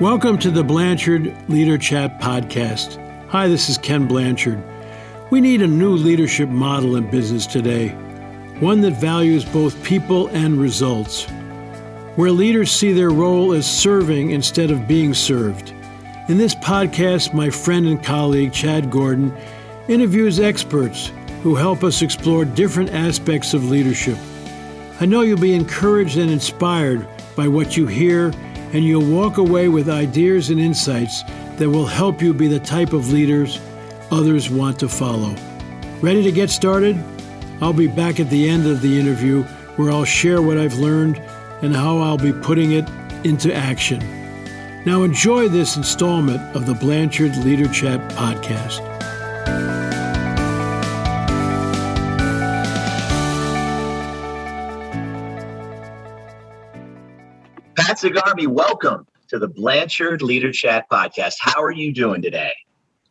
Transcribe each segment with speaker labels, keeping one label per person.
Speaker 1: Welcome to the Blanchard LeaderChat podcast. Hi, this is Ken Blanchard. We need a new leadership model in business today, one that values both people and results, where leaders see their role as serving instead of being served. In this podcast, my friend and colleague, Chad Gordon, interviews experts who help us explore different aspects of leadership. I know you'll be encouraged and inspired by what you hear, and you'll walk away with ideas and insights that will help you be the type of leaders others want to follow. Ready to get started? I'll be back at the end of the interview where I'll share what I've learned and how I'll be putting it into action. Now enjoy this installment of the Blanchard LeaderChat podcast.
Speaker 2: Pat Zigarmi, welcome to the Blanchard LeaderChat podcast. How are you doing today?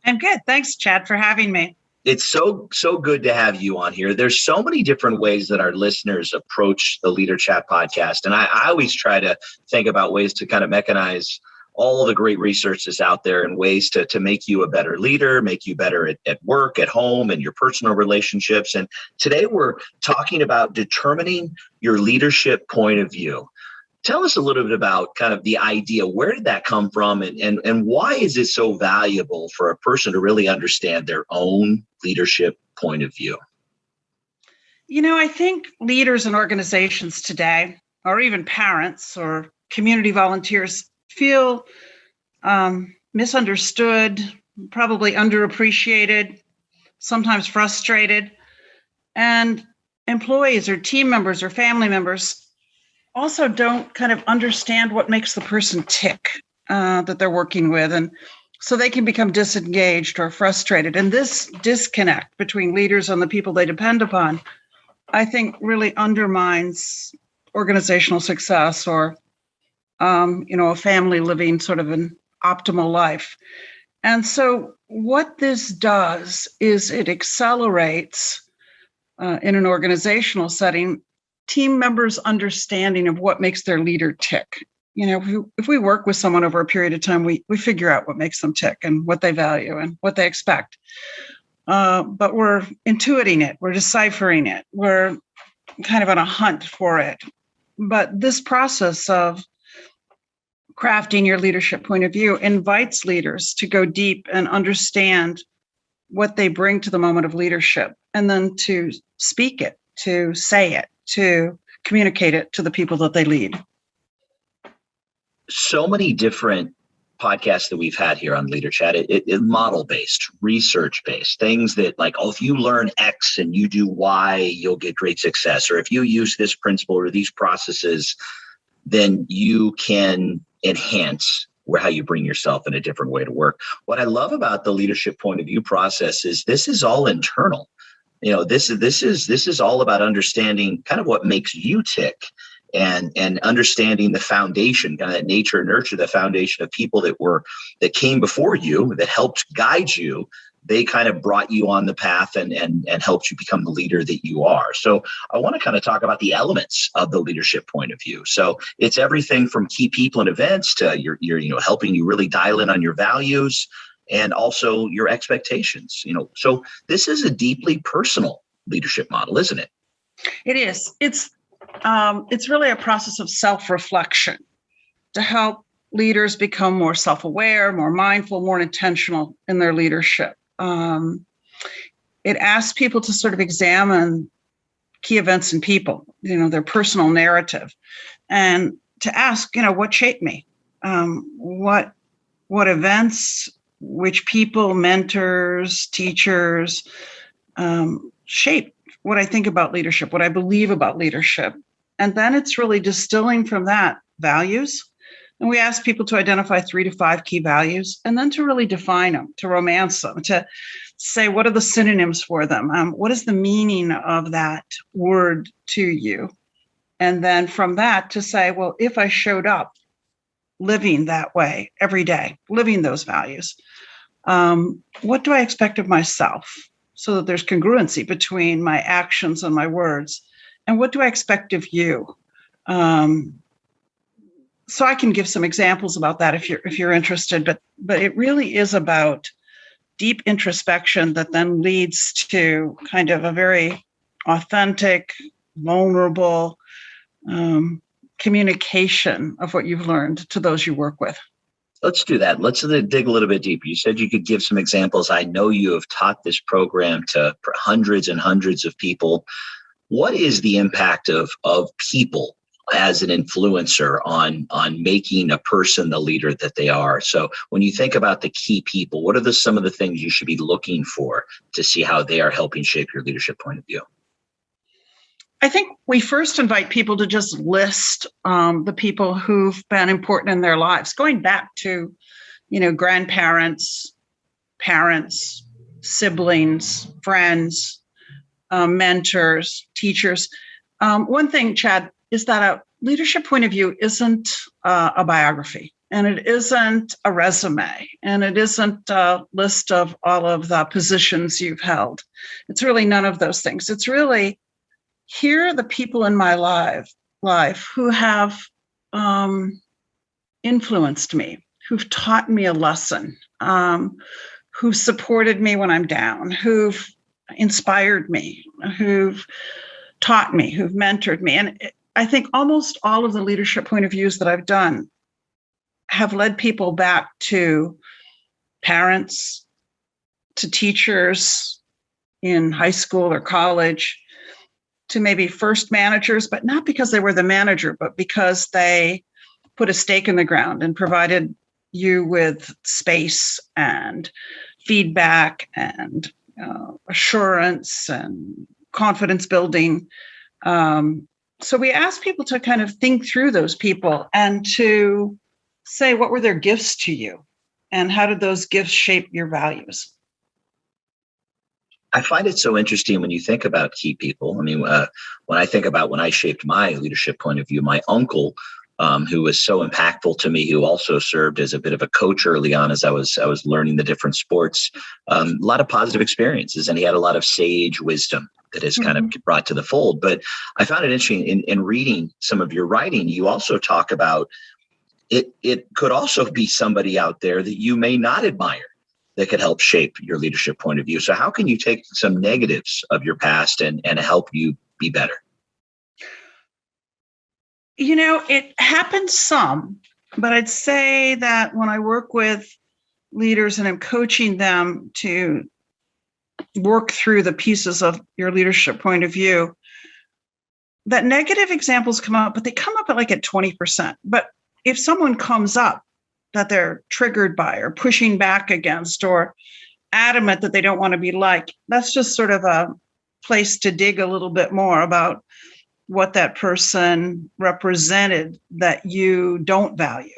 Speaker 3: I'm good. Thanks, Chad, for having me.
Speaker 2: It's so good to have you on here. There's so many different ways that our listeners approach the LeaderChat podcast. And I always try to think about ways to kind of mechanize all the great research that's out there and ways to make you a better leader, make you better at work, at home, and your personal relationships. And today we're talking about determining your leadership point of view. Tell us a little bit about kind of the idea. Where did that come from, and why is it so valuable for a person to really understand their own leadership point of view?
Speaker 3: You know, I think leaders and organizations today, or even parents or community volunteers, feel misunderstood, probably underappreciated, sometimes frustrated, and employees or team members or family members also don't kind of understand what makes the person tick that they're working with. And so they can become disengaged or frustrated. And this disconnect between leaders and the people they depend upon, I think, really undermines organizational success or, a family living sort of an optimal life. And so what this does is it accelerates in an organizational setting team members' understanding of what makes their leader tick. You know, if we work with someone over a period of time, we figure out what makes them tick and what they value and what they expect. But we're intuiting it, we're deciphering it, we're kind of on a hunt for it. But this process of crafting your leadership point of view invites leaders to go deep and understand what they bring to the moment of leadership, and then to speak it, to say it, to communicate it to the people that they lead.
Speaker 2: So many different podcasts that we've had here on LeaderChat, it model-based, research-based, things that like, if you learn X and you do Y, you'll get great success. Or if you use this principle or these processes, then you can enhance how you bring yourself in a different way to work. What I love about the leadership point of view process is this is all internal. You know, this is all about understanding kind of what makes you tick and understanding the foundation, kind of that nature and nurture, the foundation of people that came before you, that helped guide you. They kind of brought you on the path and helped you become the leader that you are. So I want to kind of talk about the elements of the leadership point of view. So it's everything from key people and events to your helping you really dial in on your values, and also your expectations. So this is a deeply personal leadership model, isn't it?
Speaker 3: It is. It's really a process of self-reflection to help leaders become more self-aware, more mindful, more intentional in their leadership. It asks people to sort of examine key events and people, their personal narrative, and to ask, what shaped me? What events, which people, mentors, teachers, shape what I think about leadership, what I believe about leadership. And then it's really distilling from that values. And we ask people to identify 3 to 5 key values, and then to really define them, to romance them, to say, what are the synonyms for them? What is the meaning of that word to you? And then from that to say, well, if I showed up living that way every day, living those values, what do I expect of myself? So that there's congruency between my actions and my words. And what do I expect of you? so I can give some examples about that if you're interested, but it really is about deep introspection that then leads to kind of a very authentic, vulnerable communication of what you've learned to those you work with.
Speaker 2: Let's do that. Let's dig a little bit deeper. You said you could give some examples. I know you have taught this program to hundreds and hundreds of people. What is the impact of people as an influencer on making a person the leader that they are? So when you think about the key people, what are some of the things you should be looking for to see how they are helping shape your leadership point of view?
Speaker 3: I think we first invite people to just list the people who've been important in their lives, going back to, grandparents, parents, siblings, friends, mentors, teachers. One thing, Chad, is that a leadership point of view isn't a biography, and it isn't a resume, and it isn't a list of all of the positions you've held. It's really none of those things. It's really, here are the people in my life who have influenced me, who've taught me a lesson, who've supported me when I'm down, who've inspired me, who've taught me, who've mentored me. And I think almost all of the leadership point of views that I've done have led people back to parents, to teachers in high school or college, to maybe first managers, but not because they were the manager, but because they put a stake in the ground and provided you with space and feedback and assurance and confidence building. So we ask people to kind of think through those people and to say, what were their gifts to you? And how did those gifts shape your values?
Speaker 2: I find it so interesting when you think about key people. I mean, when I think about when I shaped my leadership point of view, my uncle, who was so impactful to me, who also served as a bit of a coach early on as I was learning the different sports, a lot of positive experiences, and he had a lot of sage wisdom that is kind of brought to the fold. But I found it interesting in reading some of your writing, you also talk about it could also be somebody out there that you may not admire that could help shape your leadership point of view. So how can you take some negatives of your past and help you be better?
Speaker 3: It happens some, but I'd say that when I work with leaders and I'm coaching them to work through the pieces of your leadership point of view, that negative examples come up, but they come up at 20%. But if someone comes up that they're triggered by or pushing back against or adamant that they don't want to be like, that's just sort of a place to dig a little bit more about what that person represented that you don't value.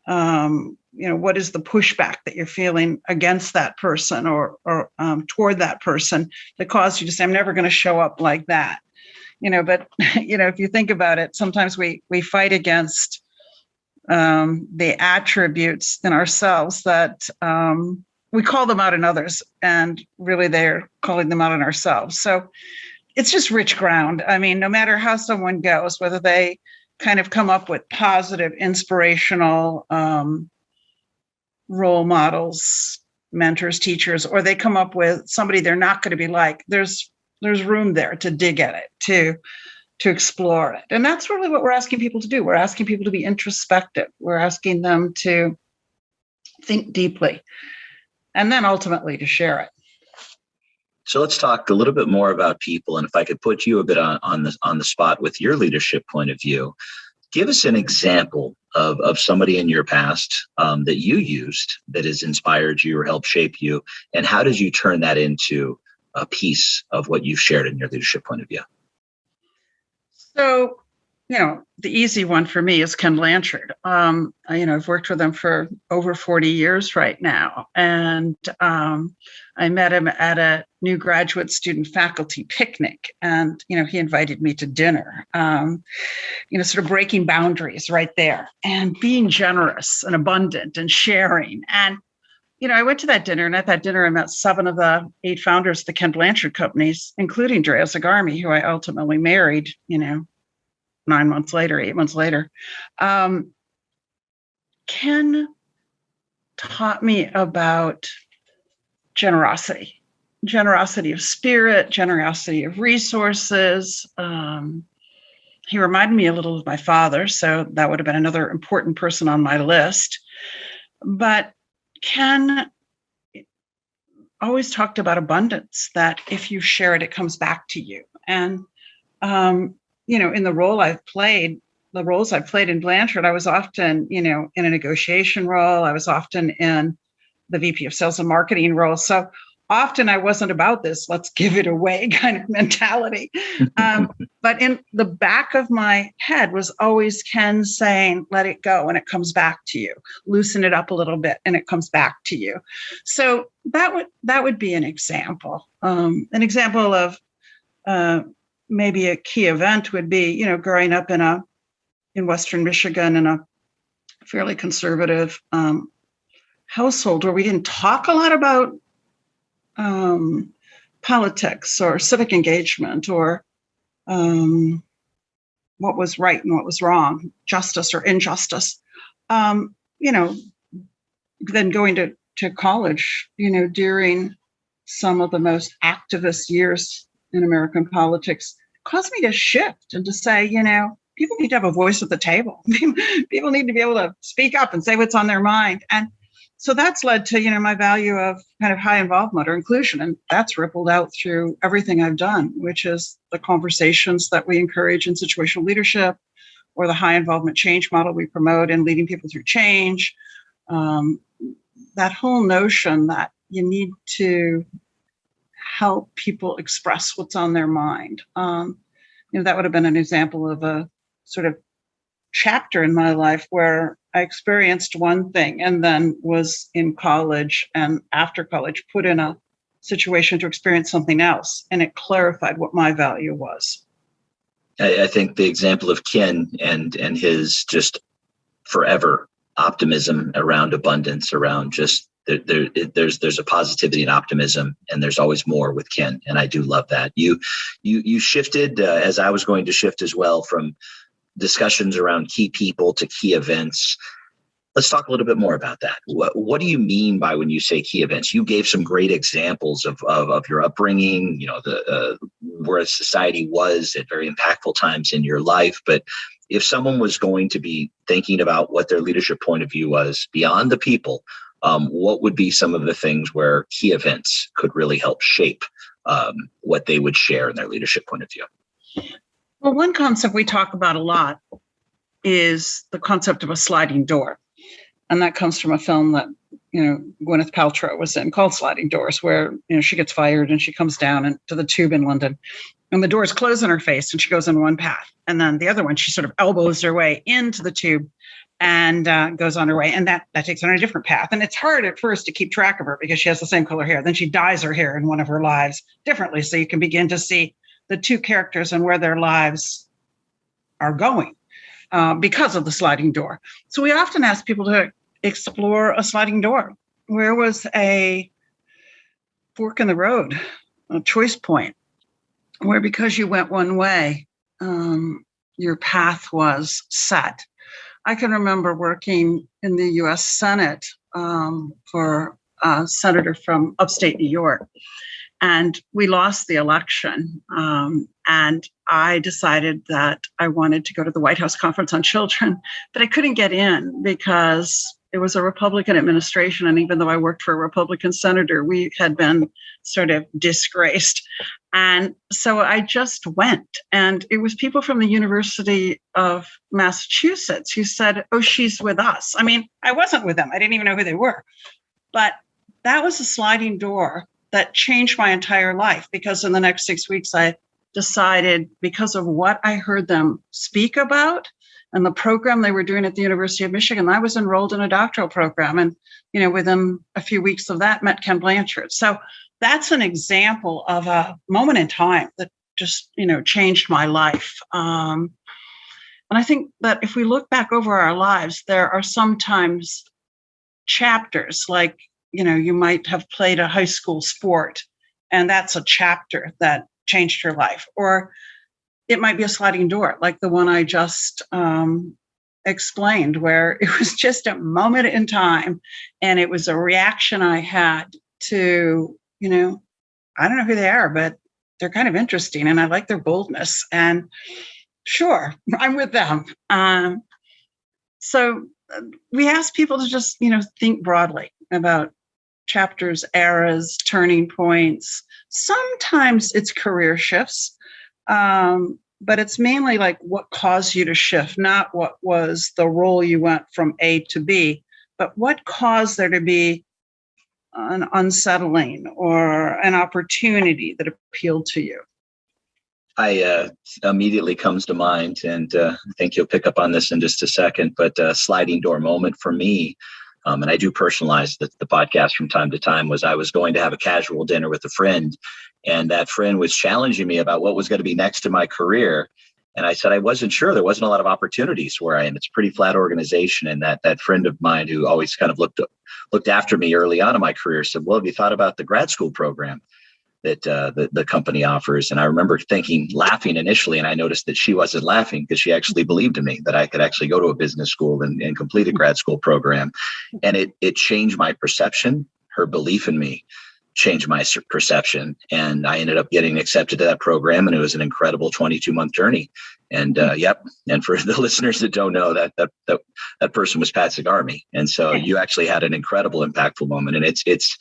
Speaker 3: What is the pushback that you're feeling against that person or toward that person that caused you to say, I'm never going to show up like that. But if you think about it, sometimes we fight against the attributes in ourselves that we call them out in others, and really they're calling them out in ourselves. So it's just rich ground. I mean, no matter how someone goes, whether they kind of come up with positive, inspirational role models, mentors, teachers, or they come up with somebody they're not going to be like, there's room there to dig at it, to explore it. And that's really what we're asking people to do. We're asking people to be introspective. We're asking them to think deeply and then ultimately to share it.
Speaker 2: So let's talk a little bit more about people. And if I could put you a bit on the spot with your leadership point of view, give us an example of somebody in your past that you used that has inspired you or helped shape you. And how did you turn that into a piece of what you've shared in your leadership point of view?
Speaker 3: So, the easy one for me is Ken Blanchard. I've worked with him for over 40 years right now. And I met him at a new graduate student faculty picnic. And, he invited me to dinner, sort of breaking boundaries right there and being generous and abundant and sharing. And, I went to that dinner, and at that dinner, I met 7 of the 8 founders of the Ken Blanchard companies, including Pat Zigarmi, who I ultimately married, 8 months later. Ken taught me about generosity of spirit, generosity of resources. He reminded me a little of my father, so that would have been another important person on my list. But Ken always talked about abundance, that if you share it, it comes back to you. And, in the roles I've played in Blanchard, I was often, in a negotiation role. I was often in the VP of sales and marketing role. So often I wasn't about this, let's give it away kind of mentality. But in the back of my head was always Ken saying, let it go and it comes back to you. Loosen it up a little bit and it comes back to you. So that would be an example. An example of maybe a key event would be, growing up in Western Michigan in a fairly conservative household where we didn't talk a lot about politics or civic engagement or what was right and what was wrong, justice or injustice. Then going to college, during some of the most activist years in American politics, caused me to shift and to say, people need to have a voice at the table. People need to be able to speak up and say what's on their mind. And so that's led to, my value of kind of high involvement or inclusion. And that's rippled out through everything I've done, which is the conversations that we encourage in situational leadership or the high involvement change model we promote in leading people through change. That whole notion that you need to help people express what's on their mind. That would have been an example of a sort of chapter in my life where I experienced one thing and then was in college and after college put in a situation to experience something else. And it clarified what my value was.
Speaker 2: I think the example of Ken and his just forever optimism around abundance, around just there's a positivity and optimism, and there's always more with Ken. And I do love that. You shifted as I was going to shift as well from discussions around key people to key events. Let's talk a little bit more about that. What do you mean by when you say key events? You gave some great examples of your upbringing, where society was at very impactful times in your life. But if someone was going to be thinking about what their leadership point of view was beyond the people, what would be some of the things where key events could really help shape what they would share in their leadership point of view?
Speaker 3: Well, one concept we talk about a lot is the concept of a sliding door. And that comes from a film that, Gwyneth Paltrow was in called Sliding Doors, where, she gets fired and she comes down into the tube in London and the doors close in her face and she goes in one path. And then the other one, she sort of elbows her way into the tube and goes on her way. And that takes her on a different path. And it's hard at first to keep track of her because she has the same color hair. Then she dyes her hair in one of her lives differently. So you can begin to see the two characters and where their lives are going because of the sliding door. So we often ask people to explore a sliding door. Where was a fork in the road, a choice point, where because you went one way, your path was set? I can remember working in the U.S. Senate for a senator from upstate New York. And we lost the election. And I decided that I wanted to go to the White House Conference on Children, but I couldn't get in because it was a Republican administration. And even though I worked for a Republican senator, we had been sort of disgraced. And so I just went. And it was people from the University of Massachusetts who said, oh, she's with us. I mean, I wasn't with them. I didn't even know who they were. But that was a sliding door that changed my entire life, because in the next 6 weeks, I decided, because of what I heard them speak about and the program they were doing at the University of Michigan, I was enrolled in a doctoral program. And, within a few weeks of that, met Ken Blanchard. So that's an example of a moment in time that just, changed my life. And I think that if we look back over our lives, there are sometimes chapters like, you might have played a high school sport, and that's a chapter that changed your life. Or it might be a sliding door, like the one I just explained, where it was just a moment in time, and it was a reaction I had to, I don't know who they are, but they're kind of interesting, and I like their boldness. And sure, I'm with them. So we ask people to just, think broadly about chapters, eras, turning points. Sometimes it's career shifts, but it's mainly like what caused you to shift, not what was the role you went from A to B, but what caused there to be an unsettling or an opportunity that appealed to you.
Speaker 2: I immediately comes to mind, and I think you'll pick up on this in just a second, but sliding door moment for me, and I do personalize the podcast from time to time, was I was going to have a casual dinner with a friend, and that friend was challenging me about what was going to be next in my career. And I said, I wasn't sure. There wasn't a lot of opportunities where I am. It's a pretty flat organization. And that friend of mine who always kind of looked after me early on in my career said, well, have you thought about the grad school program that the company offers? And I remember laughing initially, and I noticed that she wasn't laughing because she actually believed in me that I could actually go to a business school and complete a grad school program. And it changed my perception. Her belief in me changed my perception. And I ended up getting accepted to that program, and it was an incredible 22-month journey. And and for the listeners that don't know, that person was Pat Zigarmi. And so you actually had an incredible, impactful moment. And it's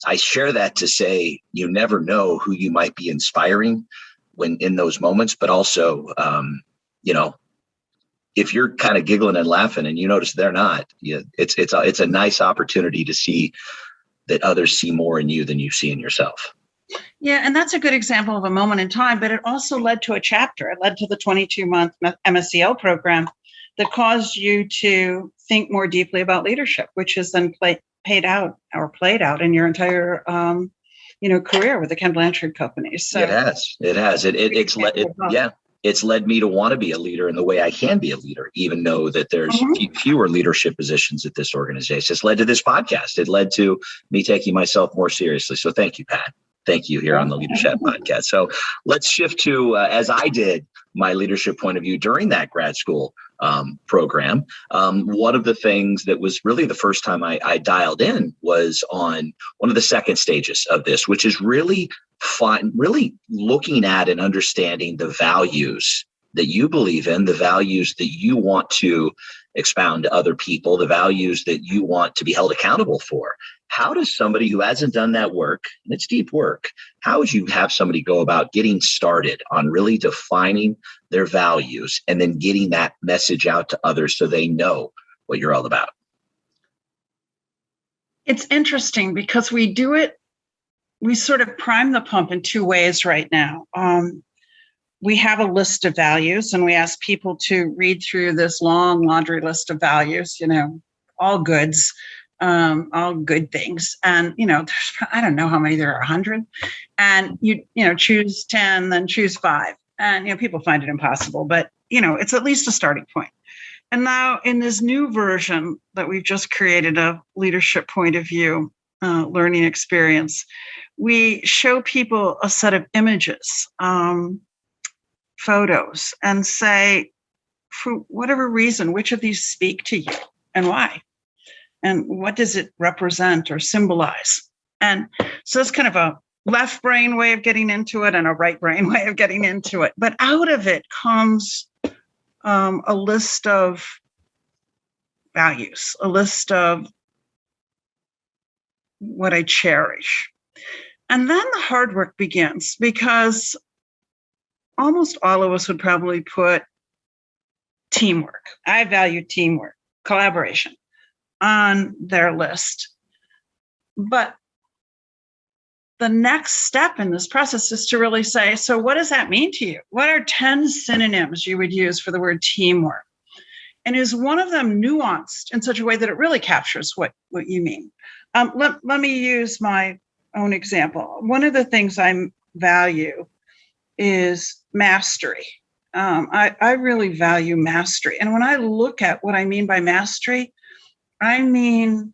Speaker 2: I share that to say you never know who you might be inspiring when in those moments, but also, if you're kind of giggling and laughing and you notice they're not, it's a nice opportunity to see that others see more in you than you see in yourself.
Speaker 3: Yeah, and that's a good example of a moment in time, but it also led to a chapter. It led to the 22-month MSCL program that caused you to think more deeply about leadership, which is then played out in your entire career with the Ken Blanchard company. So
Speaker 2: it has. It's led me to want to be a leader in the way I can be a leader, even though that there's fewer leadership positions at this organization. It's led to this podcast. It led to me taking myself more seriously. So thank you, Pat. Thank you here on the LeaderChat podcast. So let's shift to, as I did, my leadership point of view during that grad school program. One of the things that was really the first time I dialed in was on one of the second stages of this, which is really looking at and understanding the values that you believe in, the values that you want to expound to other people, the values that you want to be held accountable for. How does somebody who hasn't done that work, and it's deep work, how would you have somebody go about getting started on really defining their values and then getting that message out to others so they know what you're all about?
Speaker 3: It's interesting because we sort of prime the pump in two ways right now. We have a list of values, and we ask people to read through this long laundry list of values, all goods, all good things. And, I don't know how many there are, 100. And you choose 10, then choose 5. And, people find it impossible, but, it's at least a starting point. And now in this new version that we've just created, a leadership point of view, learning experience, we show people a set of images, photos, and say, for whatever reason, which of these speak to you and why? And what does it represent or symbolize? And so it's kind of a left brain way of getting into it and a right brain way of getting into it. But out of it comes a list of values, a list of what I cherish. And then the hard work begins, because almost all of us would probably put teamwork. I value teamwork, collaboration on their list. But the next step in this process is to really say, so what does that mean to you? What are 10 synonyms you would use for the word teamwork? And is one of them nuanced in such a way that it really captures what you mean? Let me use my own example. One of the things I value is mastery. I really value mastery. And when I look at what I mean by mastery, I mean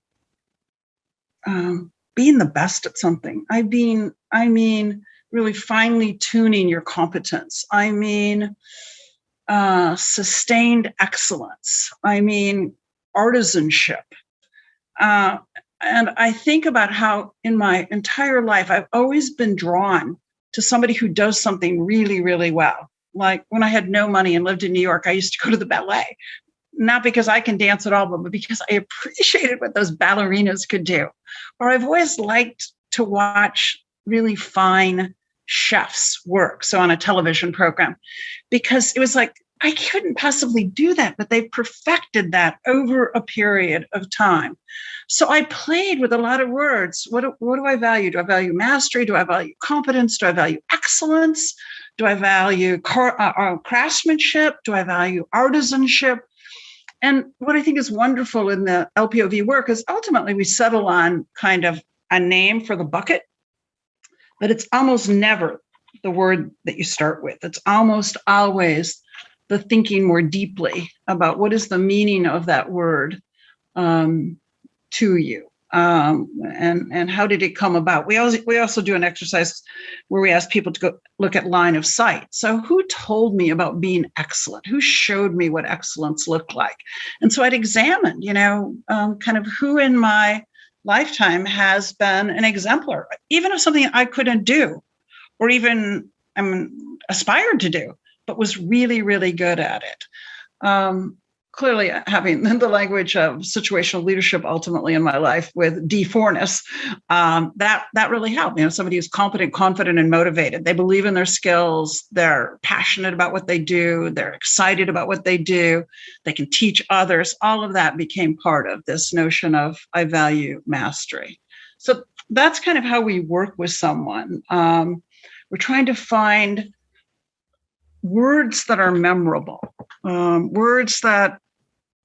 Speaker 3: being the best at something. I mean really finely tuning your competence. I mean sustained excellence. I mean, artisanship. And I think about how in my entire life, I've always been drawn to somebody who does something really, really well. Like when I had no money and lived in New York, I used to go to the ballet, not because I can dance at all, but because I appreciated what those ballerinas could do. Or I've always liked to watch really fine chefs work. So on a television program, because it was like, I couldn't possibly do that, but they've perfected that over a period of time. So I played with a lot of words. What do I value? Do I value mastery? Do I value competence? Do I value excellence? Do I value craftsmanship? Do I value artisanship? And what I think is wonderful in the LPOV work is ultimately we settle on kind of a name for the bucket, but it's almost never the word that you start with. It's almost always the thinking more deeply about what is the meaning of that word to you, and how did it come about. We also do an exercise where we ask people to go look at line of sight. So who told me about being excellent? Who showed me what excellence looked like? And so I'd examine, kind of who in my lifetime has been an exemplar, even of something I couldn't do, or even aspired to do, but was really, really good at it. Clearly, having the language of situational leadership ultimately in my life with D4ness, that really helped. Somebody who's competent, confident, and motivated. They believe in their skills. They're passionate about what they do. They're excited about what they do. They can teach others. All of that became part of this notion of I value mastery. So that's kind of how we work with someone. We're trying to find words that are memorable, words that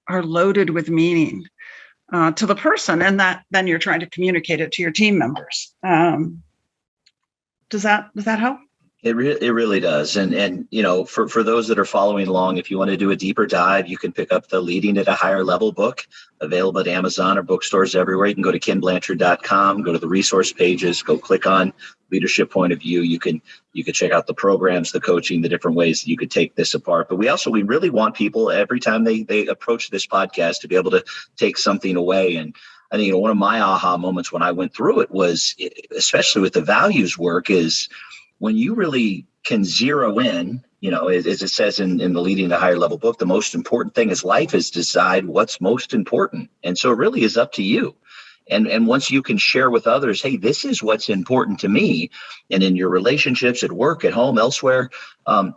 Speaker 3: are loaded with meaning to the person, and that then you're trying to communicate it to your team members. Does that help?
Speaker 2: It really does. And for those that are following along, if you want to do a deeper dive, you can pick up the Leading at a Higher Level book, available at Amazon or bookstores everywhere. You can go to kenblanchard.com, go to the resource pages, go click on Leadership Point of View. You can check out the programs, the coaching, the different ways that you could take this apart. But we really want people every time they approach this podcast to be able to take something away. And I think one of my aha moments when I went through it was, especially with the values work, is when you really can zero in, as it says in the Leading to Higher Level book, the most important thing is life is decide what's most important. And so it really is up to you. And once you can share with others, hey, this is what's important to me, and in your relationships, at work, at home, elsewhere,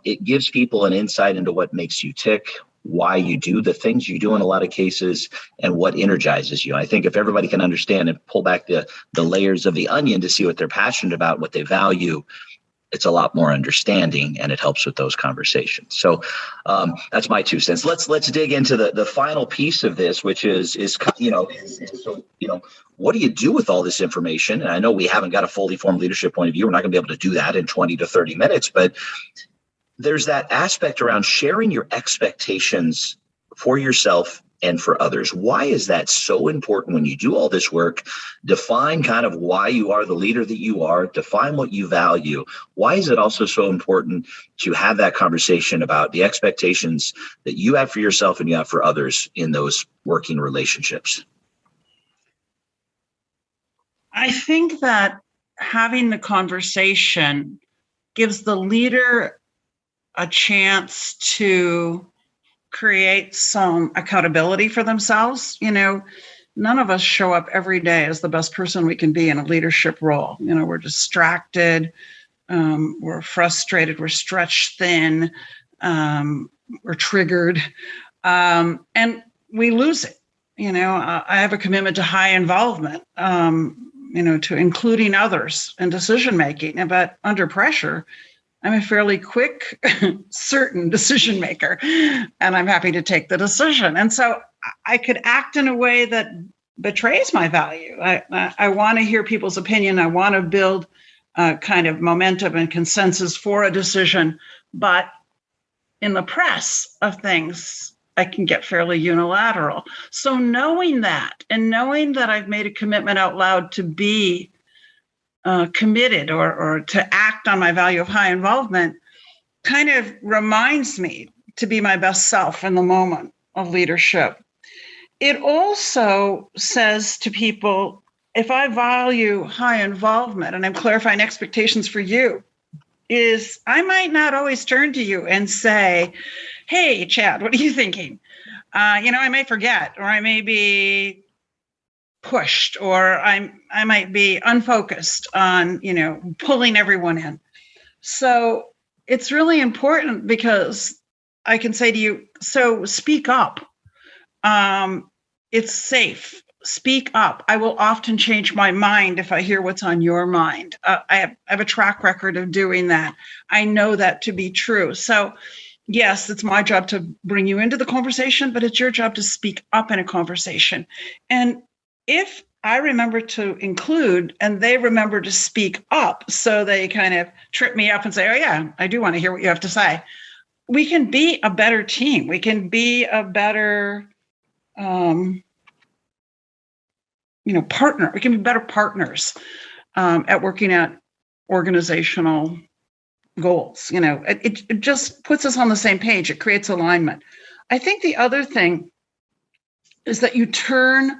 Speaker 2: it gives people an insight into what makes you tick, why you do the things you do in a lot of cases, and what energizes you. I think if everybody can understand and pull back the layers of the onion to see what they're passionate about, what they value, it's a lot more understanding, and it helps with those conversations. So that's my 2 cents. Let's dig into the final piece of this, which is what do you do with all this information? And I know we haven't got a fully formed leadership point of view. We're not going to be able to do that in 20 to 30 minutes, but there's that aspect around sharing your expectations for yourself and for others. Why is that so important when you do all this work? Define kind of why you are the leader that you are, define what you value. Why is it also so important to have that conversation about the expectations that you have for yourself and you have for others in those working relationships?
Speaker 3: I think that having the conversation gives the leader a chance to create some accountability for themselves. None of us show up every day as the best person we can be in a leadership role. We're distracted, we're frustrated, we're stretched thin, we're triggered, and we lose it. I have a commitment to high involvement, to including others in decision making, but under pressure, I'm a fairly quick, certain decision maker, and I'm happy to take the decision. And so I could act in a way that betrays my value. I want to hear people's opinion. I want to build kind of momentum and consensus for a decision. But in the press of things, I can get fairly unilateral. So knowing that, and knowing that I've made a commitment out loud to be committed or to act on my value of high involvement, kind of reminds me to be my best self in the moment of leadership. It also says to people, if I value high involvement and I'm clarifying expectations for you, is I might not always turn to you and say, hey, Chad, what are you thinking? I may forget, or I may be pushed, or I might be unfocused on, pulling everyone in. So it's really important because I can say to you, so speak up. It's safe. Speak up. I will often change my mind if I hear what's on your mind. I have a track record of doing that. I know that to be true. So yes, it's my job to bring you into the conversation, but it's your job to speak up in a conversation. And if I remember to include and they remember to speak up, so they kind of trip me up and say, oh yeah, I do want to hear what you have to say, we can be a better team. We can be a better partner. We can be better partners at working at organizational goals. It just puts us on the same page. It creates alignment. I think the other thing is that you turn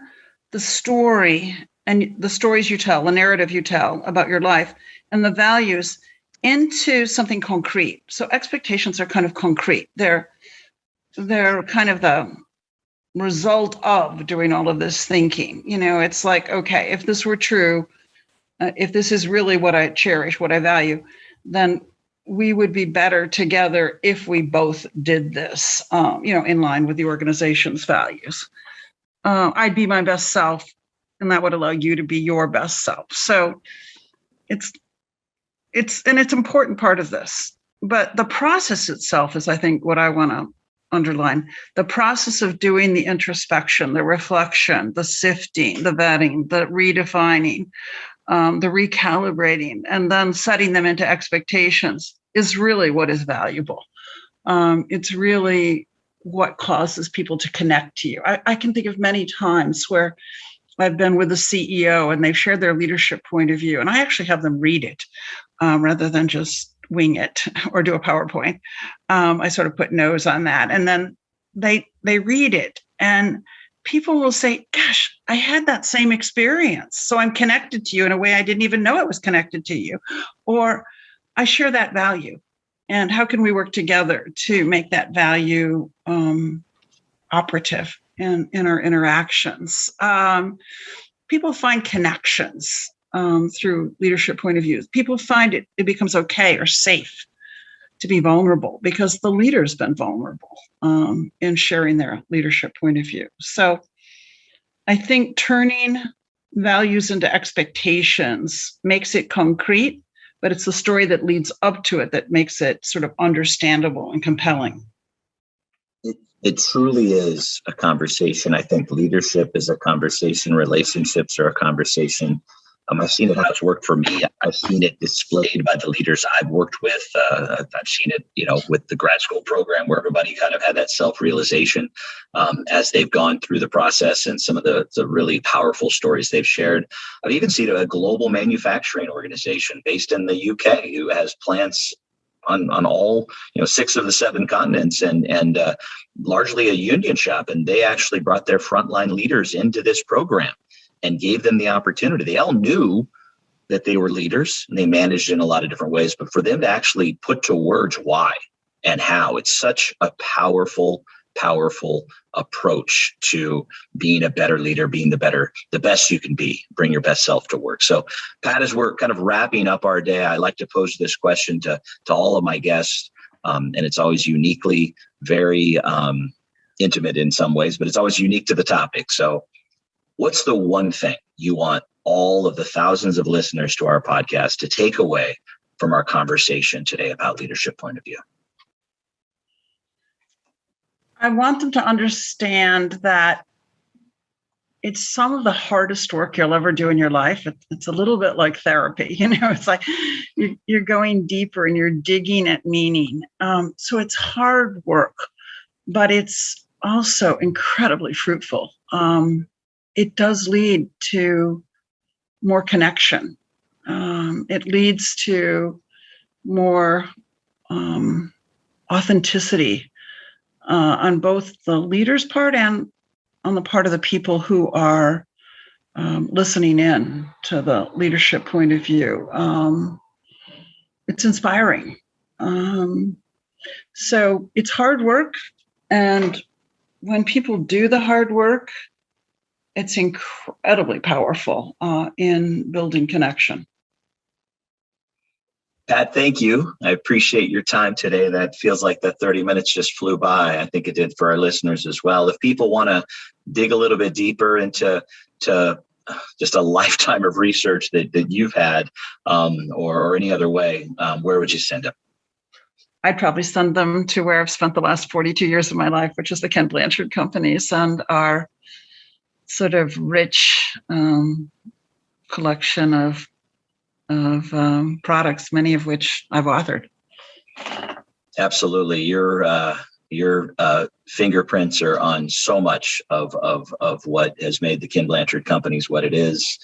Speaker 3: the story and the stories you tell, the narrative you tell about your life and the values into something concrete. So expectations are kind of concrete. They're kind of the result of doing all of this thinking. It's like, okay, if this were true, if this is really what I cherish, what I value, then we would be better together if we both did this, in line with the organization's values. I'd be my best self, and that would allow you to be your best self. So it's an important part of this. But the process itself is, I think, what I want to underline. The process of doing the introspection, the reflection, the sifting, the vetting, the redefining, the recalibrating, and then setting them into expectations is really what is valuable. It's really what causes people to connect to you. I can think of many times where I've been with a CEO and they've shared their leadership point of view, and I actually have them read it rather than just wing it or do a PowerPoint. I sort of put no's on that, and then they read it, and people will say, gosh, I had that same experience, so I'm connected to you in a way I didn't even know I was connected to you, or I share that value. And how can we work together to make that value operative in our interactions? People find connections through leadership point of view. People find it becomes okay or safe to be vulnerable because the leader's been vulnerable in sharing their leadership point of view. So I think turning values into expectations makes it concrete, but it's the story that leads up to it that makes it sort of understandable and compelling.
Speaker 2: It truly is a conversation. I think leadership is a conversation. Relationships are a conversation. I've seen it how it's worked for me. I've seen it displayed by the leaders I've worked with. I've seen it, with the grad school program where everybody kind of had that self-realization as they've gone through the process, and some of the really powerful stories they've shared. I've even seen a global manufacturing organization based in the UK who has plants on all 6 of the 7 continents and largely a union shop, and they actually brought their frontline leaders into this program and gave them the opportunity. They all knew that they were leaders and they managed in a lot of different ways, but for them to actually put to words why and how, it's such a powerful approach to being a better leader, being the best you can be, bring your best self to work. So Pat, as we're kind of wrapping up our day, I like to pose this question to all of my guests. And it's always uniquely very intimate in some ways, but it's always unique to the topic. So what's the one thing you want all of the thousands of listeners to our podcast to take away from our conversation today about leadership point of view?
Speaker 3: I want them to understand that it's some of the hardest work you'll ever do in your life. It's a little bit like therapy, it's like you're going deeper and you're digging at meaning. So it's hard work, but it's also incredibly fruitful. It does lead to more connection. It leads to more authenticity, on both the leader's part and on the part of the people who are listening in to the leadership point of view. It's inspiring. So it's hard work. And when people do the hard work, it's incredibly powerful in building connection.
Speaker 2: Pat, thank you. I appreciate your time today. That feels like the 30 minutes just flew by. I think it did for our listeners as well. If people want to dig a little bit deeper into just a lifetime of research that you've had or any other way, where would you send them?
Speaker 3: I'd probably send them to where I've spent the last 42 years of my life, which is the Ken Blanchard companies and our sort of rich collection of products, many of which I've authored.
Speaker 2: Absolutely. Your fingerprints are on so much of what has made the Ken Blanchard companies what it is.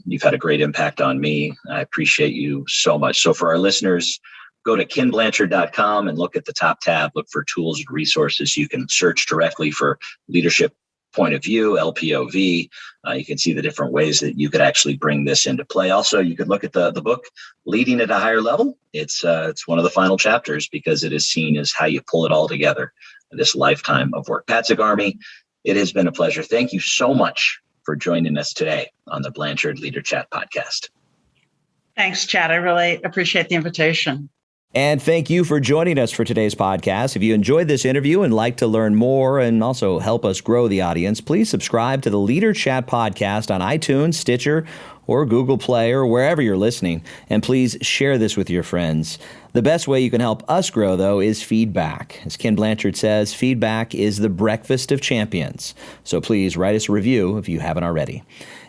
Speaker 2: You've had a great impact on me. I appreciate you so much. So for our listeners, go to kenblanchard.com and look at the top tab, look for tools and resources. You can search directly for leadership point of view, LPOV. You can see the different ways that you could actually bring this into play. Also, you could look at the book, Leading at a Higher Level. It's one of the final chapters because it is seen as how you pull it all together in this lifetime of work. Pat Zigarmi, it has been a pleasure. Thank you so much for joining us today on the Blanchard LeaderChat podcast.
Speaker 3: Thanks, Chad. I really appreciate the invitation.
Speaker 4: And thank you for joining us for today's podcast. If you enjoyed this interview and like to learn more and also help us grow the audience, please subscribe to the LeaderChat podcast on iTunes, Stitcher, or Google Play, or wherever you're listening. And please share this with your friends. The best way you can help us grow, though, is feedback. As Ken Blanchard says, feedback is the breakfast of champions. So please write us a review if you haven't already.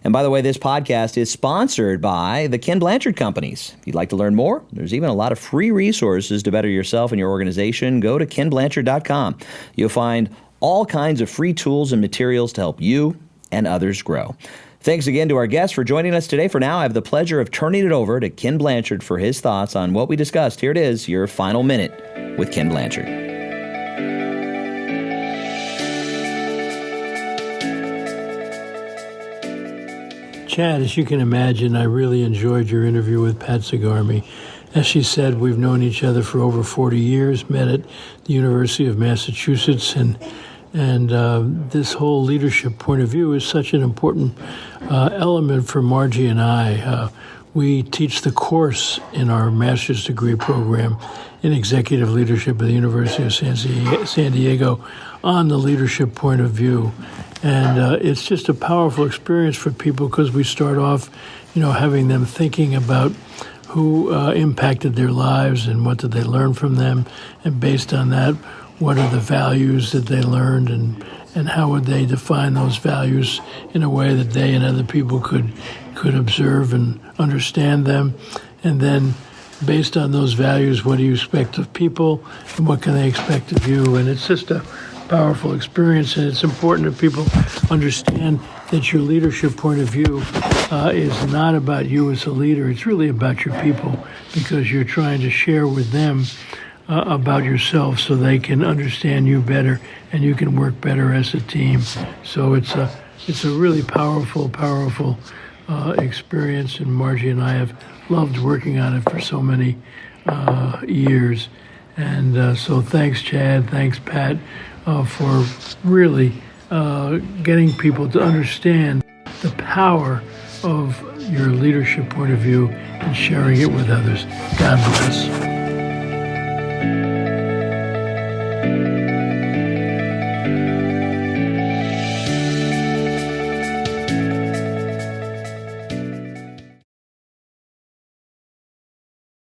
Speaker 4: And by the way, this podcast is sponsored by the Ken Blanchard companies. If you'd like to learn more, there's even a lot of free resources to better yourself and your organization. Go to kenblanchard.com. You'll find all kinds of free tools and materials to help you and others grow. Thanks again to our guests for joining us today. For now, I have the pleasure of turning it over to Ken Blanchard for his thoughts on what we discussed. Here it is, your final minute with Ken Blanchard.
Speaker 1: Chad, as you can imagine, I really enjoyed your interview with Pat Zigarmi. As she said, we've known each other for over 40 years, met at the University of Massachusetts, and this whole leadership point of view is such an important element for Margie and I. We teach the course in our master's degree program in executive leadership at the University of San Diego on the leadership point of view. And it's just a powerful experience for people because we start off, having them thinking about who impacted their lives and what did they learn from them. And based on that, what are the values that they learned and how would they define those values in a way that they and other people could observe and understand them. And then based on those values, what do you expect of people and what can they expect of you? And it's just a powerful experience, and it's important that people understand that your leadership point of view is not about you as a leader. It's really about your people because you're trying to share with them about yourself so they can understand you better and you can work better as a team. So it's a really powerful experience, and Margie and I have loved working on it for so many years. And so thanks, Chad. Thanks, Pat, for really getting people to understand the power of your leadership point of view and sharing it with others. God bless.